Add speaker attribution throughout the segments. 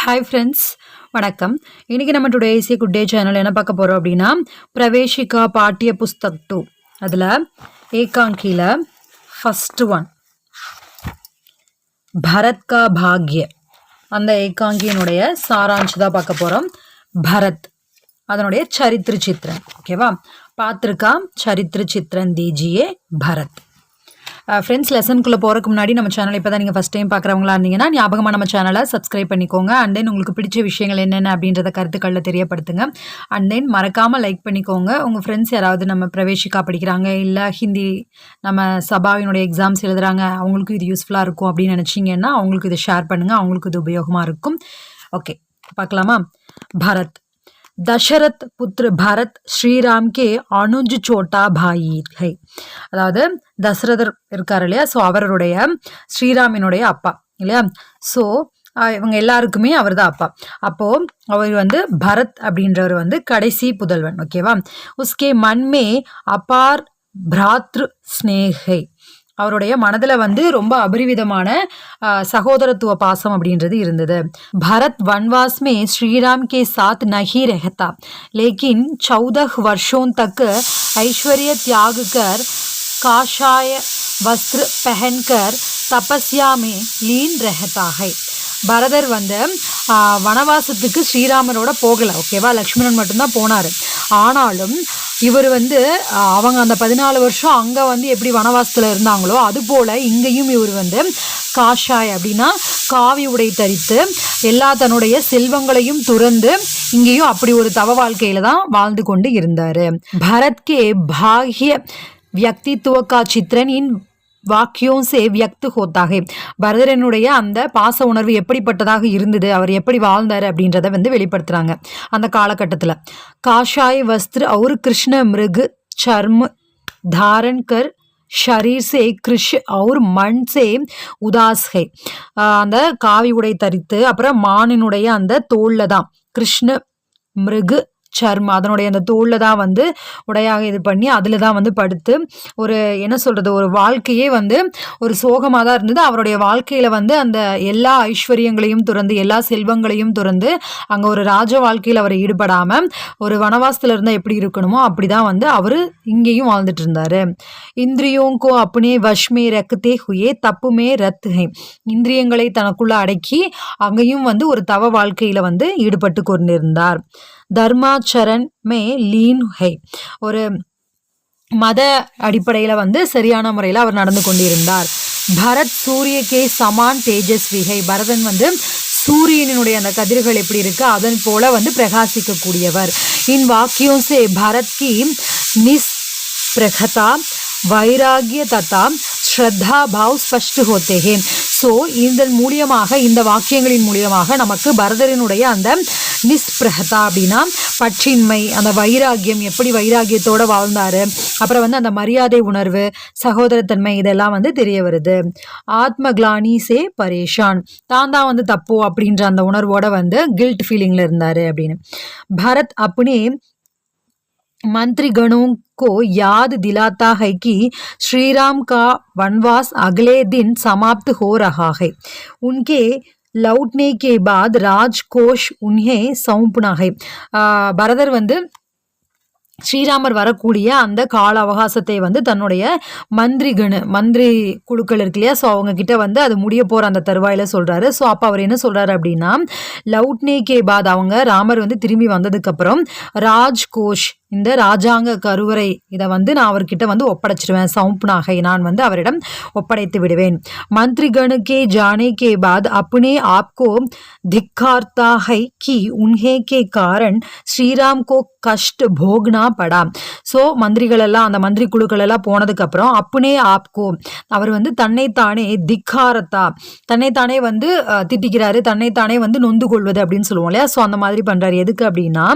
Speaker 1: Hi friends, வணக்கம். இன்றைக்கி நம்ம today easy good day channel என்ன பார்க்க போகிறோம் அப்படின்னா, பிரவேஷிகா பாட்டிய புஸ்தக் 2 அதில் ஏகாங்கியில் ஃபஸ்ட்டு ஒன் பரத் கா பாக்ய அந்த ஏகாங்கியினுடைய சாராஞ்சு தான் பார்க்க போகிறோம். பரத் அதனுடைய சரித்திர சித்திரன். ஓகேவா, பார்த்துருக்கா சரித்திர சித்திரன் தீஜியே பரத். ஃப்ரெண்ட்ஸ், லெசனுக்குள்ளே போகிறதுக்கு முன்னாடி நம்ம சேனல் இப்போ தான் நீங்கள் ஃபஸ்ட் டைம் பார்க்குறவங்களா இருந்தீங்கன்னா ஞாபகமாக நம்ம சேனலை சப்ஸ்கிரைப் பண்ணிக்கோங்க. அண்ட் தென் உங்களுக்கு பிடிச்ச விஷயங்கள் என்னென்ன அப்படின்றத கருத்துக்களில் தெரியப்படுத்துங்க. அண்ட் தென் மறக்காமல் லைக் பண்ணிக்கோங்க. உங்கள் ஃப்ரெண்ட்ஸ் யாராவது நம்ம பிரவேஷிக்கா படிக்கிறாங்க, இல்லை ஹிந்தி நம்ம சபாவினுடைய எக்ஸாம்ஸ் எழுதுகிறாங்க, அவங்களுக்கும் இது யூஸ்ஃபுல்லாக இருக்கும் அப்படின்னு நினச்சிங்கன்னா அவங்களுக்கு இதை ஷேர் பண்ணுங்கள். அவங்களுக்கு இது உபயோகமாக இருக்கும். ஓகே, பார்க்கலாமா? பரத் தசரத் புத்திர பரத் ஸ்ரீராம் கே அனுஜ் சோட்டா பாயி ஹை. அதாவது தசரதர் இருக்கார் இல்லையா, ஸோ அவருடைய ஸ்ரீராமினுடைய அப்பா இல்லையா. ஸோ இவங்க எல்லாருக்குமே அவர் தான் அப்பா. அப்போது அவர் பரத் அப்படின்றவர் கடைசி புதல்வன். ஓகேவா. உஸ்கே மன்மே அபார் பிராத்ரு ஸ்னேகை. அவருடைய மனதில் ரொம்ப அபரிவிதமான சகோதரத்துவ பாசம் அப்படின்றது இருந்தது. பரத் வன்வாஸ் மே ஸ்ரீராம் கே சாத் நஹி ரஹதா, லேக்கின் 14 வருஷோं तक ऐश्वर्य त्याग कर काशाय वस्त्र पहनकर तपस्या में लीन रहता है. பரதர் வனவாசத்துக்கு ஸ்ரீராமரோட போகலை. ஓகேவா, லக்ஷ்மணன் மட்டும்தான் போனார். ஆனாலும் இவர் அவங்க அந்த 14 வருஷம் அங்கே எப்படி வனவாசத்தில் இருந்தாங்களோ அதுபோல் இங்கேயும் இவர் காஷாய் அப்படின்னா காவி உடை தரித்து எல்லா தன்னுடைய செல்வங்களையும் துறந்து இங்கேயும் அப்படி ஒரு தவ வாழ்க்கையில தான் வாழ்ந்து கொண்டு இருந்தார். பரத்கே பாக்ய வியக்தித்துவ கா சித்திரன் இன் வாக்கியம் சே வியக்து ஹோத்தாக. பரதரனுடைய அந்த பாச உணர்வு எப்படிப்பட்டதாக இருந்தது, அவர் எப்படி வாழ்ந்தார் அப்படின்றத வெளிப்படுத்துறாங்க அந்த காலகட்டத்தில். காஷாய் வஸ்திர और कृष्ण मृग चर्म धारण कर शरीर से कृष और मन से उदास है. அந்த காவி உடை தரித்து அப்புறம் மானினுடைய அந்த தோல்ல தான் கிருஷ்ண மிருகு சர்மம் அதனுடைய அந்த தோல்ல தான் உடையாக இது பண்ணி அதில் தான் படுத்து ஒரு என்ன சொல்கிறது ஒரு வாழ்க்கையே ஒரு சோகமாக தான் இருந்தது. அவருடைய வாழ்க்கையில் அந்த எல்லா ஐஸ்வர்யங்களையும் துறந்து எல்லா செல்வங்களையும் துறந்து அங்கே ஒரு ராஜ வாழ்க்கையில் அவர் ஈடுபடாமல் ஒரு வனவாசத்தில் இருந்தால் எப்படி இருக்கணுமோ அப்படி தான் அவர் இங்கேயும் வாழ்ந்துட்டு இருந்தார். இந்திரியோங்கோ அப்பனே வஷ்மே ரக்கத்தே ஹுயே தப்புமே ரத் ஹை. இந்திரியங்களை தனக்குள்ள அடக்கி அங்கேயும் ஒரு தவ வாழ்க்கையில் ஈடுபட்டு கொண்டிருந்தார். தர்மாச்சரண் மே லீன் ஹை. ஒரு மத அடிப்படையில் சரியான முறையில் அவர் நடந்து கொண்டிருந்தார். பரத் சூரிய கே சமான் தேஜஸ்விகை. பரதன் சூரியனுடைய அந்த கதிர்கள் எப்படி இருக்கு அதன் போல பிரகாசிக்கக்கூடியவர். இன் வாக்கியம் சே பரத் கி நிஸ்பிரகதா வைராகிய ததா ஸ்ரத்தா பாவ் ஸ்பஷ்ட் ஹோத்தே ஹே. ஸோ இதன் மூலியமாக இந்த வாக்கியங்களின் மூலியமாக நமக்கு பரதரினுடைய அந்த நிஸ்பிரகதா அப்படின்னா பற்றின்மை, அந்த வைராகியம் எப்படி வைராகியத்தோடு வாழ்ந்தார், அப்புறம் அந்த மரியாதை உணர்வு சகோதரத்தன்மை இதெல்லாம் தெரிய வருது. ஆத்ம கிளானி சே பரேஷான், தான் தப்போ அப்படின்ற அந்த உணர்வோட கில்ட் ஃபீலிங்கில் இருந்தார் அப்படின்னு. பரத் அப்பனே मंत्रीगणों को याद दिलाता है कि श्री राम का वनवास अगले दिन समाप्त हो रहा है. उनके लौटने के बाद राजकोष उन्हें सौंपना है. பரதர் ஸ்ரீராமர் வரக்கூடிய அந்த கால அவகாசத்தை தன்னுடைய மந்திரி குழுக்கள் இருக்கு இல்லையா, ஸோ அவங்க கிட்ட அது முடிய போகிற அந்த தருவாயில் சொல்கிறாரு. ஸோ அப்போ அவர் என்ன சொல்கிறாரு அப்படின்னா, லவுட்னே கே பாத் அவங்க ராமர் திரும்பி வந்ததுக்கப்புறம் ராஜ்கோஷ் இந்த ராஜாங்க கருவறை இதை நான் அவர்கிட்ட ஒப்படைச்சிடுவேன். சவுப்னாகை நான் அவரிடம் ஒப்படைத்து விடுவேன். மந்திரிகணுக்கே ஜானே கே பாத் அப்னே ஆப்கோ திக்கார்த்தா ஹை கி உன்ஹே கே காரன் ஸ்ரீராம் கோ கஷ்ட் போக்னா படா. ஸோ மந்திரிகள் எல்லாம் அந்த மந்திரி குழுக்கள் எல்லாம் போனதுக்கப்புறம் அப்னே ஆப்கோ அவர் தன்னைத்தானே திக்காரத்தா தன்னைத்தானே திட்டிக்கிறாரு, தன்னைத்தானே நொந்து கொள்வது அப்படின்னு சொல்லுவோம் இல்லையா. ஸோ அந்த மாதிரி பண்ணுறாரு. எதுக்கு அப்படின்னா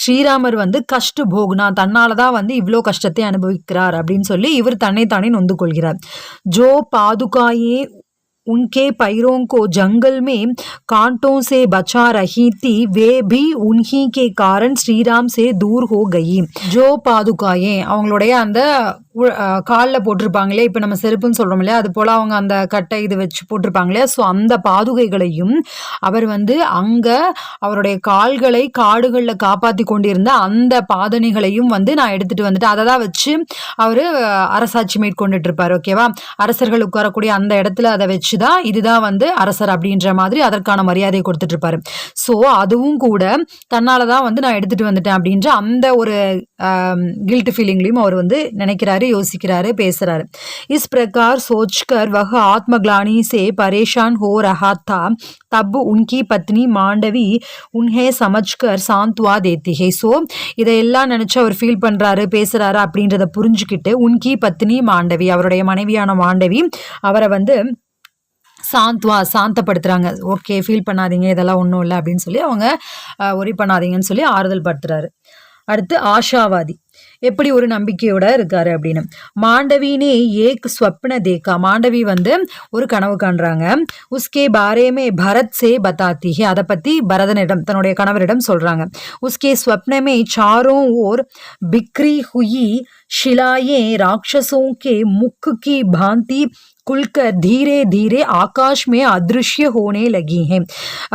Speaker 1: ஸ்ரீராமர் கஷ்ட போகுனா தன்னால தான் இவ்வளோ கஷ்டத்தை அனுபவிக்கிறார் அப்படின்னு சொல்லி இவர் தன்னைத்தானே நொந்து கொள்கிறார். ஜோ பாதுகாயே उनके पैरों को जंगल में कांटों से बचा रही थी वे भी उन्हीं के कारण श्रीराम से दूर हो गई. जो பாதுகாயே அவங்களுடைய அந்த காலில் போட்டிருப்பாங்களே, இப்போ நம்ம செருப்புன்னு சொல்கிறோம் இல்லையா, அது போல் அவங்க அந்த கட்டை இது வச்சு போட்டிருப்பாங்க இல்லையா, ஸோ அந்த பாதுகைகளையும் அவர் வந்து அங்கே அவருடைய கால்களை காடுகளில் காப்பாற்றி கொண்டிருந்த அந்த பாதனைகளையும் வந்து நான் எடுத்துகிட்டு வந்துட்டு அதை தான் வச்சு அவர் அரசாட்சி மேற்கொண்டுட்டு இருப்பார். ஓகேவா, அரசர்கள் உட்காரக்கூடிய அந்த இடத்துல அதை வச்சு தான் இதுதான் வந்து அரசர் அப்படின்ற மாதிரி அதற்கான மரியாதையை கொடுத்துட்டு இருப்பாரு. ஸோ அதுவும் கூட தன்னால தான் வந்து நான் எடுத்துகிட்டு வந்துட்டேன் அப்படின்ற அந்த ஒரு गिल्ट फीलिंगலையும் அவர் வந்து நினைக்கிறாரு, யோசிக்கிறாரு, பேசுறாரு. इस प्रकार सोचकर वह आत्मग्लानि से परेशान हो रहा था, तब उनकी पत्नी मांडवी उन्हें समझकर सांत्वना देती है. ஸோ இதையெல்லாம் நினைச்சு அவர் ஃபீல் பண்றாரு, பேசுறாரு அப்படின்றத புரிஞ்சுக்கிட்டு உன்கி பத்னி மாண்டவி, அவருடைய மனைவியான மாண்டவி அவரை வந்து சாந்தப்படுத்துறாங்க. ஓகே, ஃபீல் பண்ணாதீங்க, இதெல்லாம் ஒன்றும் இல்லை அப்படின்னு சொல்லி அவங்க ஒரி பண்ணாதீங்கன்னு சொல்லி ஆறுதல் படுத்துறாரு. அடுத்து ஆஷாவாதி, எப்படி ஒரு நம்பிக்கையோட இருக்காரு அப்படின்னு. மாண்டவினே ஏக் ஸ்வப்ன தேக்கா, மாண்டவி வந்து ஒரு கனவு காண்றாங்க. உஸ்கே பாரேமே பரத் சே பதாத்தி ஹே, அதை பற்றி பரதனிடம் தன்னுடைய கணவரிடம் சொல்கிறாங்க. உஸ்கே ஸ்வப்னமே சாரோं ஓர் बिखरी हुई शिलाएं राक्षसों के मुख की भांति खुलकर धीरे धीरे आकाश में अदृश्य होने लगी हैं.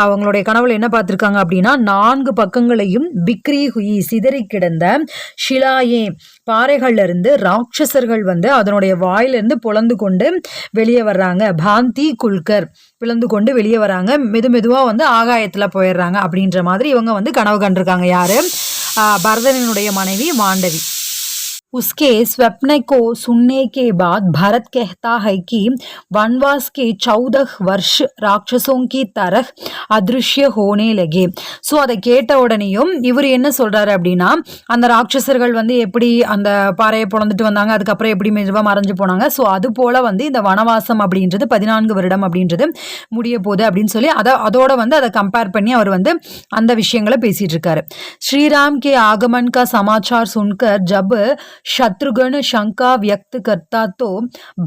Speaker 1: அவங்களுடைய கனவுல என்ன பார்த்துருக்காங்க அப்படின்னா, 4 பக்கங்களையும் பிக்ரி ஹுயி சிதறி கிடந்த ஷிலாயே பாறைகள்ல இருந்து ராட்சசர்கள் வந்து அதனுடைய வாயிலிருந்து பொளந்து கொண்டு வெளியே வர்றாங்க. பாந்தி குல்கர், பிளந்து கொண்டு வெளியே வராங்க, மெதுவா வந்து ஆகாயத்துல போயிடுறாங்க அப்படின்ற மாதிரி இவங்க வந்து கனவு கண்டிருக்காங்க. யாரு? பரதனினுடைய மனைவி மாண்டவி. उसके स्वप्न को सुनने के बाद भरत कहता है कि वनवास के 14 वर्ष राक्षसों की तरह अदृश्य होने लगे. ஸோ அதை கேட்ட உடனேயும் இவர் என்ன சொல்றாரு அப்படின்னா, அந்த ராட்சசர்கள் வந்து எப்படி அந்த பாறையை பொழந்துட்டு வந்தாங்க, அதுக்கப்புறம் எப்படி மெதுவாக மறைஞ்சு போனாங்க, ஸோ அது போல வந்து இந்த வனவாசம் அப்படின்றது 14 வருடம் அப்படின்றது முடிய போகுது அப்படின்னு சொல்லி அதோட வந்து அதை கம்பேர் பண்ணி அவர் வந்து அந்த விஷயங்களை பேசிட்டு இருக்காரு. ஸ்ரீராம் கே ஆகமன் கா சமாச்சார் சுன்கர் ஜப் शत्रुघ्न शंका व्यक्त करता तो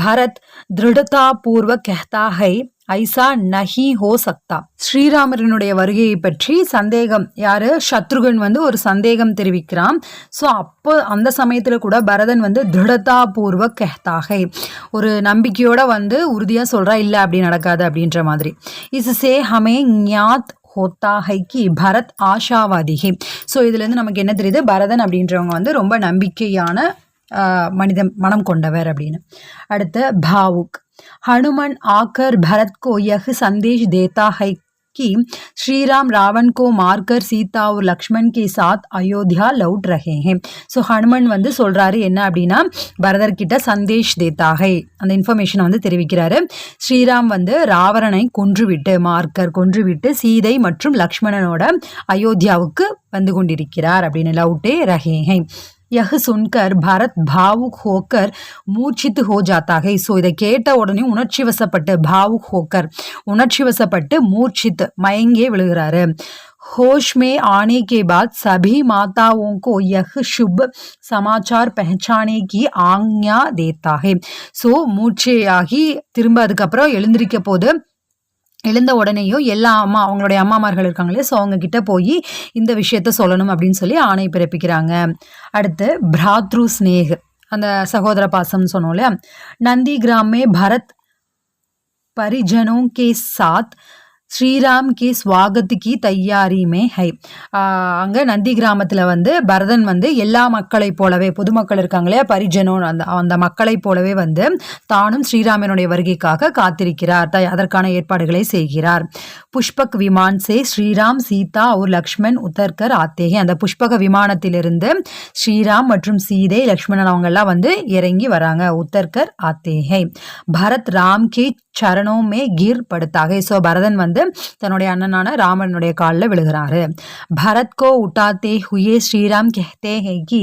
Speaker 1: भरत दृढ़ता पूर्वक कहता है ஐசா நஹி ஹோ சக்தா. ஸ்ரீராமரனுடைய வருகையை பற்றி சந்தேகம், யாரு? சத்ருகன் வந்து ஒரு சந்தேகம் தெரிவிக்கிறான். ஸோ அப்போ அந்த சமயத்தில் கூட பரதன் வந்து திருடதா பூர்வ கெஹ்தாகை, ஒரு நம்பிக்கையோட வந்து உறுதியாக சொல்கிறா, இல்லை அப்படி நடக்காது அப்படின்ற மாதிரி. இஸ்ஸே ஹமே ஞாத் ஹோத்தா ஹை கி பரத் ஆஷாவாதி ஹே. ஸோ இதுலேருந்து நமக்கு என்ன தெரியுது, பரதன் அப்படின்றவங்க வந்து ரொம்ப நம்பிக்கையான மனம் கொண்டவர் அப்படின்னு. அடுத்து பாவுக், हनुमान आकर भरत को यह संदेश देता है कि श्री राम रावण को मारकर सीता और लक्ष्मण के साथ अयोध्या लौट रहे हैं. ஸோ ஹனுமன் வந்து சொல்றாரு என்ன அப்படின்னா, பரதர்கிட்ட சந்தேஷ் தேத்தாகை, அந்த இன்ஃபர்மேஷனை வந்து தெரிவிக்கிறாரு. ஸ்ரீராம் வந்து ராவணனை கொன்றுவிட்டு சீதை மற்றும் லக்ஷ்மணனோட அயோத்தியாவுக்கு வந்து கொண்டிருக்கிறார் அப்படின்னு. லவுட்டே ரஹேஹை. यह सुनकर भारत भावुक होकर मूर्छित हो जाता है. ஸோ இதை கேட்ட உடனே உணர்ச்சி வசப்பட்டு மூர்ச்சித் மயங்கியே விழுகிறாரு. होश में आने के बाद सभी माताओं को यह शुभ समाचार पहचाने की आज्ञा देता है. ஸோ மூர்ச்சையாகி திரும்ப அதுக்கப்புறம் எழுந்த உடனேயும் எல்லா அவங்களுடைய அம்மாமார்கள் இருக்காங்களே, ஸோ அவங்க கிட்ட போய் இந்த விஷயத்த சொல்லணும் அப்படின்னு சொல்லி ஆணை பிறப்பிக்கிறாங்க. அடுத்து பிராத்ரு ஸ்னேக், அந்த சகோதர பாசம்னு சொன்னோம் இல்லையா. நந்தி கிராமே பரத் பரிஜனோ கே சாத் ஸ்ரீராம் கே ஸ்வாகத்துக்கு தையாரிமே ஹை. அங்கே நந்தி கிராமத்தில் வந்து பரதன் வந்து எல்லா மக்களை போலவே, பொதுமக்கள் இருக்காங்களே பரிஜனோ, அந்த மக்களை போலவே வந்து தானும் ஸ்ரீராமனுடைய வருகைக்காக காத்திருக்கிறார், அதற்கான ஏற்பாடுகளை செய்கிறார். புஷ்பக் விமான் சே ஸ்ரீராம் சீதா ஒரு லக்ஷ்மண் உத்தர்கர் ஆத்தேகே. அந்த புஷ்பக விமானத்திலிருந்து ஸ்ரீராம் மற்றும் சீதை லக்ஷ்மணன் அவங்கெல்லாம் வந்து இறங்கி வராங்க. உத்தர்கர் ஆத்தேகே. பரத் ராம் கே சரணோ மே கீர் படுத்தாகே. ஸோ பரதன் வந்து தன்னுடைய அண்ணனான ராமனுடைய காலில் விழுகிறாரு. பரத் கோ உட்டாத்தே हुए श्रीराम कहते हैं कि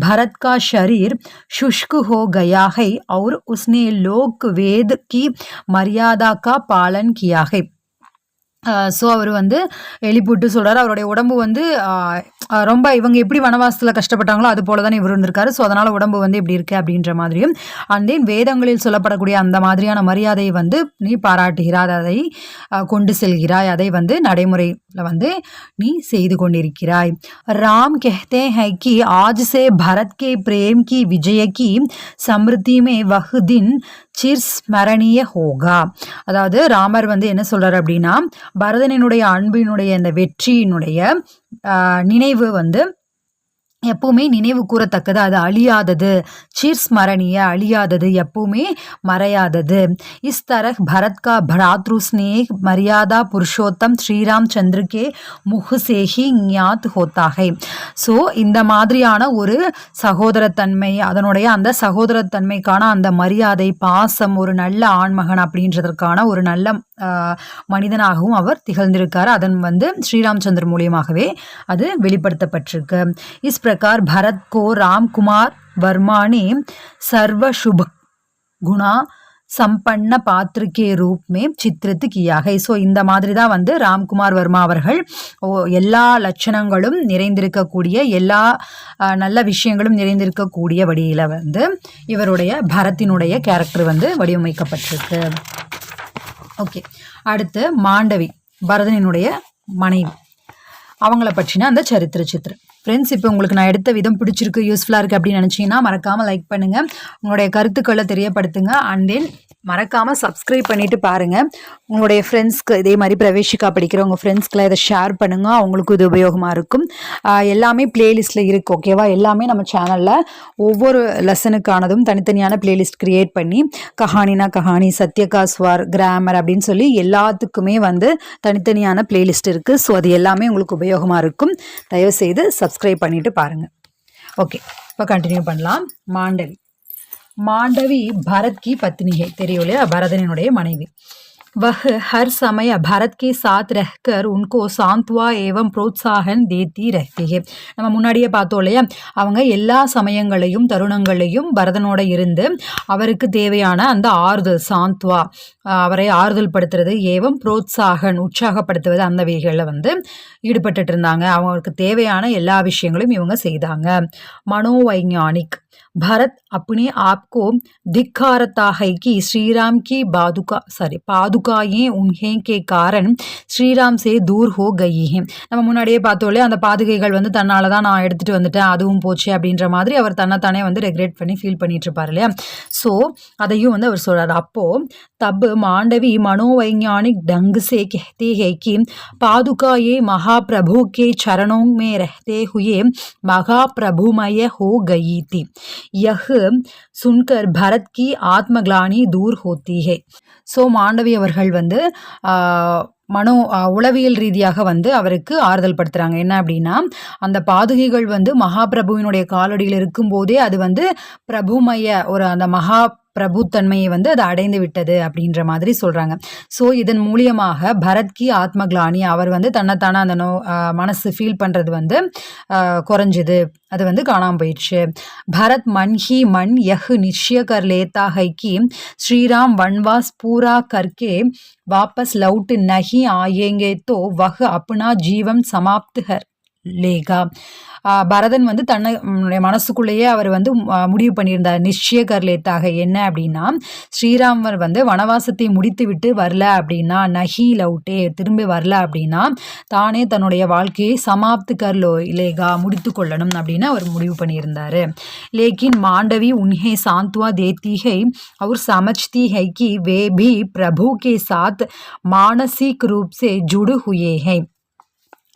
Speaker 1: भरत का शरीर शुष्क हो गया है और उसने लोक वेद की मर्यादा का पालन किया है. ஸோ அவர் வந்து எழுப்பிவிட்டு சொல்கிறார், அவருடைய உடம்பு வந்து ரொம்ப இவங்க எப்படி வனவாசத்தில் கஷ்டப்பட்டாங்களோ அது போல தான் இவர் இருந்திருக்காரு. ஸோ அதனால் உடம்பு வந்து இப்படி இருக்குது அப்படின்ற மாதிரியும் அண்ட் தென் வேதங்களில் சொல்லப்படக்கூடிய அந்த மாதிரியான மரியாதையை வந்து நீ பாராட்டுகிறாய், அதை கொண்டு செல்கிறாய், அதை வந்து நடைமுறையில் வந்து நீ செய்து கொண்டிருக்கிறாய். ராம் कहते हैं कि आज से भारत के प्रेम की विजय की समृद्धि में वह दिन சிர்ஸ்மரணிய ஹோகா. அதாவது ராமர் வந்து என்ன சொல்றாரு அப்படின்னா, பரதனினுடைய அன்பினுடைய அந்த வெற்றியினுடைய நினைவு வந்து எப்பவுமே நினைவு கூறத்தக்கது, அது அழியாதது, சிர்ஸ்மரணிய அழியாதது, எப்பவுமே மறையாதது. இஸ் தரஹ் பரத் கா भ्रातृ स्नेह मर्यादा पुरुषोत्तम ஸ்ரீராம் சந்திர கே முஹ் சேஹி ஞாத் ஹோத்தா ஹை. ஸோ இந்த மாதிரியான ஒரு சகோதரத்தன்மை, அதனுடைய அந்த சகோதரத்தன்மைக்கான அந்த மரியாதை, பாசம், ஒரு நல்ல ஆண்மகன் அப்படின்றதற்கான ஒரு நல்ல மனிதனாகவும் அவர் திகழ்ந்திருக்கார். அதன் வந்து ஸ்ரீராம் சந்திர மூலியமாகவே அது வெளிப்படுத்தப்பட்டிருக்கு. இஸ் प्रकार भरत को राम कुमार वर्मा ने सर्व शुभ गुणा சம்பன்ன பாத்திருக்கே ரூப்மே சித்திரித்து கியாக. ஸோ இந்த மாதிரி தான் வந்து ராம்குமார் வர்மா அவர்கள் எல்லா லட்சணங்களும் நிறைந்திருக்கக்கூடிய, எல்லா நல்ல விஷயங்களும் நிறைந்திருக்கக்கூடிய வழியில் வந்து இவருடைய பரத்தினுடைய கேரக்டர் வந்து வடிவமைக்கப்பட்டிருக்கு. ஓகே, அடுத்து மாண்டவி, பரதனினுடைய மனைவி, அவங்கள பற்றின அந்த சரித்திர சித்திரம். ஃப்ரெண்ட்ஸ், இப்போ உங்களுக்கு நான் எடுத்த விதம் பிடிச்சிருக்கு, யூஸ்ஃபுல்லாக இருக்குது அப்படின்னு நினச்சிங்கன்னா மறக்காமல் லைக் பண்ணுங்கள், உங்களுடைய கருத்துக்களை தெரியப்படுத்துங்க. அண்ட் தென் மறக்காமல் சப்ஸ்கிரைப் பண்ணிவிட்டு பாருங்கள். உங்களுடைய ஃப்ரெண்ட்ஸ்க்கு இதே மாதிரி பிரவேசிக்கா படிக்கிற உங்கள் ஃப்ரெண்ட்ஸ்க்கெலாம் இதை ஷேர் பண்ணுங்கள், அவங்களுக்கும் இது உபயோகமாக இருக்கும். எல்லாமே பிளேலிஸ்ட்டில் இருக்குது, ஓகேவா? எல்லாமே நம்ம சேனலில் ஒவ்வொரு லெசனுக்கானதும் தனித்தனியான பிளேலிஸ்ட் க்ரியேட் பண்ணி, கஹானினா கஹானி, சத்யகா ஸ்வார், கிராமர் அப்படின்னு சொல்லி எல்லாத்துக்குமே வந்து தனித்தனியான பிளேலிஸ்ட் இருக்குது. ஸோ அது எல்லாமே உங்களுக்கு உபயோகமாக இருக்கும். தயவுசெய்து சப்ஸ்கிரைப் பண்ணிவிட்டு பாருங்கள். ஓகே, இப்போ கண்டினியூ பண்ணலாம். மாண்டவி. மாண்டவி பரத் की पत्नी है, தெரியும் இல்லையா? பரதனுடைய மனைவி. वह हर समय भारत के साथ रहकर उनको सांत्वना एवं प्रोत्साहन देती रहती है. நம்ம முன்னாடியே பார்த்தோம் இல்லையா, அவங்க எல்லா சமயங்களையும் தருணங்களையும் பரதனோட இருந்து அவருக்கு தேவையான அந்த ஆறுதல், சாந்த்வா, அவரை ஆறுதல் படுத்துறது, ஏவம் புரோத்சாகன் உற்சாகப்படுத்துவது, அந்த வகைகளில் வந்து ஈடுபட்டு இருந்தாங்க. அவங்களுக்கு தேவையான எல்லா விஷயங்களும் இவங்க செய்தாங்க. மனோவைஞானிக் भरत अपने आप को धिक्कारता है कि श्रीराम की पादुकाएं उन्हें के कारण ஸ்ரீராம் சே தூர் ஹோ கயி ஹே. நம்ம முன்னாடியே பார்த்தோம்லே, அந்த பாதுகைகள் வந்து தன்னால தான் நான் எடுத்துகிட்டு வந்துட்டேன், அதுவும் போச்சு அப்படின்ற மாதிரி அவர் தன்னைத்தானே வந்து ரெக்ரெட் பண்ணி ஃபீல் பண்ணிட்டு இருப்பார் இல்லையா? ஸோ அதையும் வந்து அவர் சொல்கிறார். அப்போது தப் மாண்டவி மனோவைஞானிக் ढंग से कहते हैं कि पादुकाएं महाप्रभु के चरणों में रहते हुए महाप्रभुमय हो गई थी. यह सुनकर भरत की आत्मग्लानि दूर होती है. ஸோ மாண்டவி அவர்கள் வந்து உளவியல் ரீதியாக வந்து அவருக்கு ஆறுதல் படுத்துகிறாங்க. என்ன அப்படின்னா, அந்த பாதுகைகள் வந்து மகாபிரபுவினுடைய காலடியில் இருக்கும்போதே அது வந்து பிரபுமய ஒரு அந்த பிரபுத்தன்மையை வந்து அது அடைந்து விட்டது அப்படின்ற மாதிரி சொல்கிறாங்க. ஸோ இதன் மூலியமாக பரத்கி ஆத்மக்லானி, அவர் வந்து தன்னைத்தானே அந்த மனசு ஃபீல் பண்ணுறது வந்து குறைஞ்சிது, அது வந்து காணாமல் போயிடுச்சு. பரத் மன் ஹி மன் யஹ் நிச்சய கர் லேத்தா ஹை கி ஸ்ரீராம் வன்வாஸ் பூரா கர்கே வாபஸ் லவுட் நஹி ஆயேங்கே தோ வஹ் அப்னா ஜீவம் சமாப்த் ஹர் லேகா. பரதன் வந்து தன்னுடைய மனசுக்குள்ளேயே அவர் வந்து முடிவு பண்ணியிருந்தார், நிச்சய கர்லேத்தாக. என்ன அப்படின்னா, ஸ்ரீராமர் வந்து வனவாசத்தை முடித்து விட்டு வரல அப்படின்னா, நஹி லவுட்டே திரும்பி வரல அப்படின்னா, தானே தன்னுடைய வாழ்க்கையை சமாப்து கர்லோ லேகா முடித்து கொள்ளணும் அப்படின்னு அவர் முடிவு பண்ணியிருந்தார். லேக்கின் மாண்டவி உன்ஹே சாந்த்வா தேத்தி ஹை और समझती है कि वे भी प्रभु के साथ मानसिक रूप से जुड़ हुए हैं.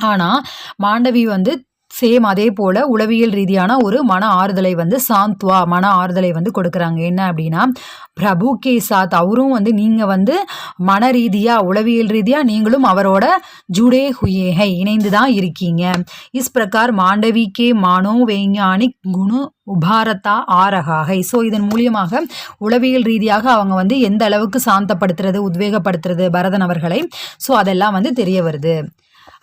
Speaker 1: ஆனால் மாண்டவி வந்து சேம் அதே போல் உளவியல் ரீதியான ஒரு மன ஆறுதலை வந்து சாந்த்வா மன ஆறுதலை வந்து கொடுக்குறாங்க. என்ன அப்படின்னா, பிரபு கே சாத், அவரும் வந்து நீங்கள் வந்து மன ரீதியாக உளவியல் ரீதியாக நீங்களும் அவரோட ஜுடே ஹுயே ஹை இணைந்து தான் இருக்கீங்க. இஸ் பிரகார் மாண்டவி கே மானோ வைஞானிக் குணு உபாரத்தா ஆரகாகை. ஸோ இதன் மூலியமாக உளவியல் ரீதியாக அவங்க வந்து எந்த அளவுக்கு சாந்தப்படுத்துறது, உத்வேகப்படுத்துறது பரதன் அவர்களை, ஸோ அதெல்லாம் வந்து தெரிய வருது.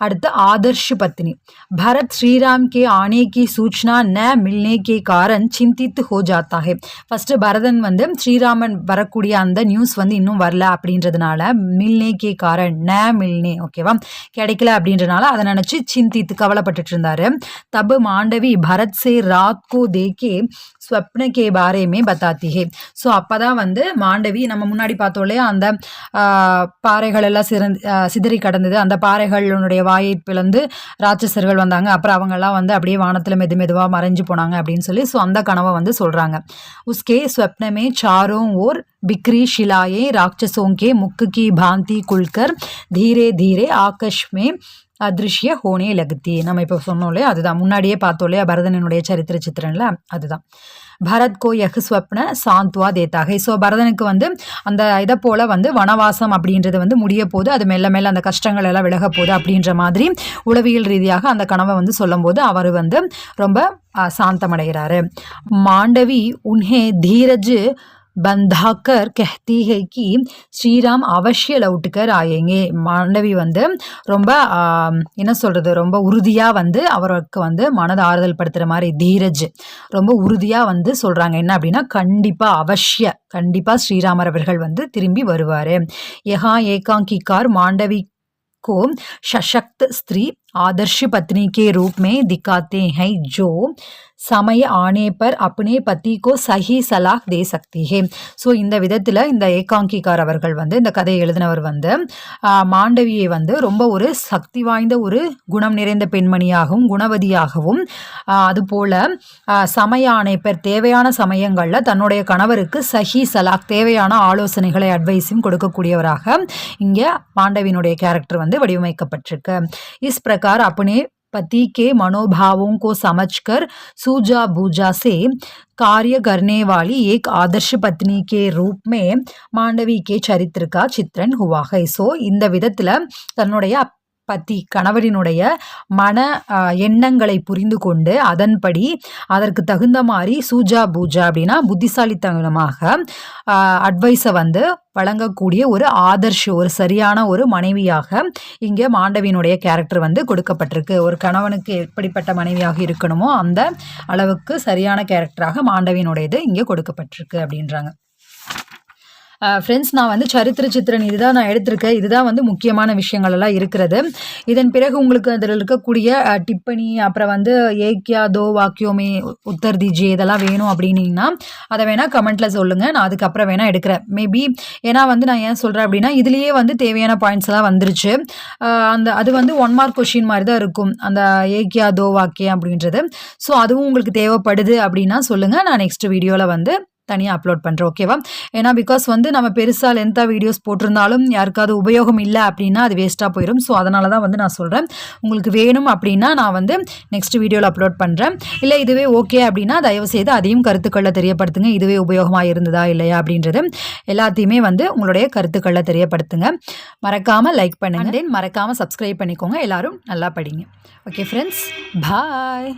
Speaker 1: அடுத்து आदर्श पत्नी भरत श्रीराम के आने की सूचना न मिलने के कारण चिंतित हो जाता है ஃபர்ஸ்ட் பரதன் வந்து ஸ்ரீராமன் வரக்கூடிய அந்த நியூஸ் வந்து இன்னும் வரல அப்படின்றதுனால மில்னே கே காரன் ந மில்னே ஓகேவா கிடைக்கல அப்படின்றனால அதை நினைச்சு சிந்தித்து கவலைப்பட்டுட்டு இருந்தாரு தபு மாண்டவி பரத் சே ராத் கோ தேக்கே ஸ்வப்ன கே பாரே மே பத்தாத்தி ஹே ஸோ அப்போதான் வந்து மாண்டவி நம்ம முன்னாடி பார்த்தோம் இல்லையா அந்த பாறைகள் எல்லாம் சிதறி கடந்தது அந்த பாறைகளுடைய வாயை பிளந்து ராட்சசர்கள் வந்தாங்க அப்புறம் அவங்கெல்லாம் வந்து அப்படியே வானத்தில் மெதுவாக மறைஞ்சு போனாங்க அப்படின்னு சொல்லி ஸோ அந்த கனவை வந்து சொல்கிறாங்க உஸ்கே ஸ்வப்னமே சாரோं ओर बिखरी शिलाएं राक्षसों के मुख की भांति खुलकर धीरे धीरे आकाश में அதிருஷ்ய ஹோனே லகத்தி நம்ம இப்போ சொன்னோம் இல்லையா அதுதான் முன்னாடியே பார்த்தோம் இல்லையா பரதனுடைய சரித்திர சித்திரன்ல அதுதான் பரத் கோ யஹ் ஸ்வப்ன சாந்த்வா தேத்தாகை ஸோ பரதனுக்கு வந்து அந்த இதை போல் வந்து வனவாசம் அப்படின்றது வந்து முடிய போது அது மெல்ல மெல்ல அந்த கஷ்டங்கள் எல்லாம் விலக போகுது அப்படின்ற மாதிரி உளவியல் ரீதியாக அந்த கனவை வந்து சொல்லும் போது அவர் வந்து ரொம்ப சாந்தமடைகிறாரு மாண்டவி உன்ஹே தீரஜ் बंधाकर कहती है कि ஸ்ரீராம் அவசிய லவுட்டுக்கர் ஆயேங்கே மாண்டவி வந்து ரொம்ப என்ன சொல்கிறது ரொம்ப உறுதியாக வந்து அவருக்கு வந்து மனதை ஆறுதல் படுத்துகிற மாதிரி தீரஜ் ரொம்ப உறுதியாக வந்து சொல்கிறாங்க என்ன அப்படின்னா கண்டிப்பாக ஸ்ரீராமர் அவர்கள் வந்து திரும்பி வருவார் யஹா ஏகாங்கிகார் மாண்டவி को सशक्त स्त्री आदर्श पत्नी के रूप में दिखाते हैं जो समय आने पर अपने पति को सही सलाह दे सकती है ஸோ இந்த விதத்தில் இந்த ஏகாங்கிகார் அவர்கள் வந்து இந்த கதையை எழுதினவர் வந்து மாண்டவியை வந்து ரொம்ப ஒரு சக்தி வாய்ந்த ஒரு குணம் நிறைந்த பெண்மணியாகவும் குணவதியாகவும் அதுபோல் சமய ஆணைப்பர் தேவையான சமயங்களில் தன்னுடைய கணவருக்கு சஹி சலாக் தேவையான ஆலோசனைகளை அட்வைஸும் கொடுக்கக்கூடியவராக இங்கே மாண்டவியினுடைய கேரக்டர் வந்து வடிவமைக்கப்பட்டிருக்கு இஸ் பிரகார் अपने पति के मनोभावों को समझकर सूझा बूझा से कार्य करने वाली एक आदर्श पत्नी के रूप में मांडवी के चरित्र का चित्रण हुआ है सो இந்த விதத்தில் தன்னுடைய பத்தி கணவரினுடைய மன எண்ணங்களை புரிந்து கொண்டு அதன்படி அதற்கு தகுந்த மாதிரி சூஜா பூஜா அப்படின்னா புத்திசாலித்தனமாக அட்வைஸை வந்து வழங்கக்கூடிய ஒரு ஒரு சரியான ஒரு மனைவியாக இங்கே மாண்டவியினுடைய கேரக்டர் வந்து கொடுக்கப்பட்டிருக்கு ஒரு கணவனுக்கு எப்படிப்பட்ட மனைவியாக இருக்கணுமோ அந்த அளவுக்கு சரியான கேரக்டராக மாண்டவியினுடையது இங்கே கொடுக்கப்பட்டிருக்கு அப்படின்றாங்க ஃப்ரெண்ட்ஸ் நான் வந்து சரித்திர சித்திரன் இதுதான் நான் எடுத்திருக்கேன் இதுதான் வந்து முக்கியமான விஷயங்கள் எல்லாம் இருக்கிறது இதன் பிறகு உங்களுக்கு அதில் இருக்கக்கூடிய டிப்பனி அப்புறம் வந்து ஏக்கியா தோ வாக்கியோமே உத்தர் தீஜியே இதெல்லாம் வேணும் அப்படின்னீங்கன்னா அதை வேணால் கமெண்ட்டில் சொல்லுங்கள் நான் அதுக்கப்புறம் வேணால் எடுக்கிறேன் மேபி ஏன்னா வந்து நான் ஏன் சொல்கிறேன் அப்படின்னா இதுலேயே வந்து தேவையான பாயிண்ட்ஸ் எல்லாம் வந்துருச்சு அது வந்து 1 மார்க் கொஷின் மாதிரி தான் இருக்கும் அந்த ஏக்கியா தோ வாக்கியம் அப்படின்றது ஸோ அதுவும் உங்களுக்கு தேவைப்படுது அப்படின்னா சொல்லுங்கள் நான் நெக்ஸ்ட் வீடியோவில் வந்து தனியாக அப்லோட் பண்ணுறேன் ஓகேவா ஏன்னா பிகாஸ் வந்து நம்ம பெருசாக லென்த்தாக வீடியோஸ் போட்டிருந்தாலும் யாருக்காவது உபயோகம் இல்லை அப்படின்னா அது வேஸ்ட்டாக போயிடும் ஸோ அதனால தான் வந்து நான் சொல்கிறேன் உங்களுக்கு வேணும் அப்படின்னா நான் வந்து நெக்ஸ்ட் வீடியோவில் அப்லோட் பண்ணுறேன் இல்லை இதுவே ஓகே அப்படின்னா தயவுசெய்து அதையும் கருத்துக்களை தெரியப்படுத்துங்க இதுவே உபயோகமாக இருந்ததா இல்லையா அப்படின்றது எல்லாத்தையுமே வந்து உங்களுடைய கருத்துக்களை தெரியப்படுத்துங்க மறக்காமல் லைக் பண்ணுங்க தென் மறக்காமல் சப்ஸ்கிரைப் பண்ணிக்கோங்க எல்லாரும் நல்லா படிங்க ஓகே ஃப்ரெண்ட்ஸ் பாய்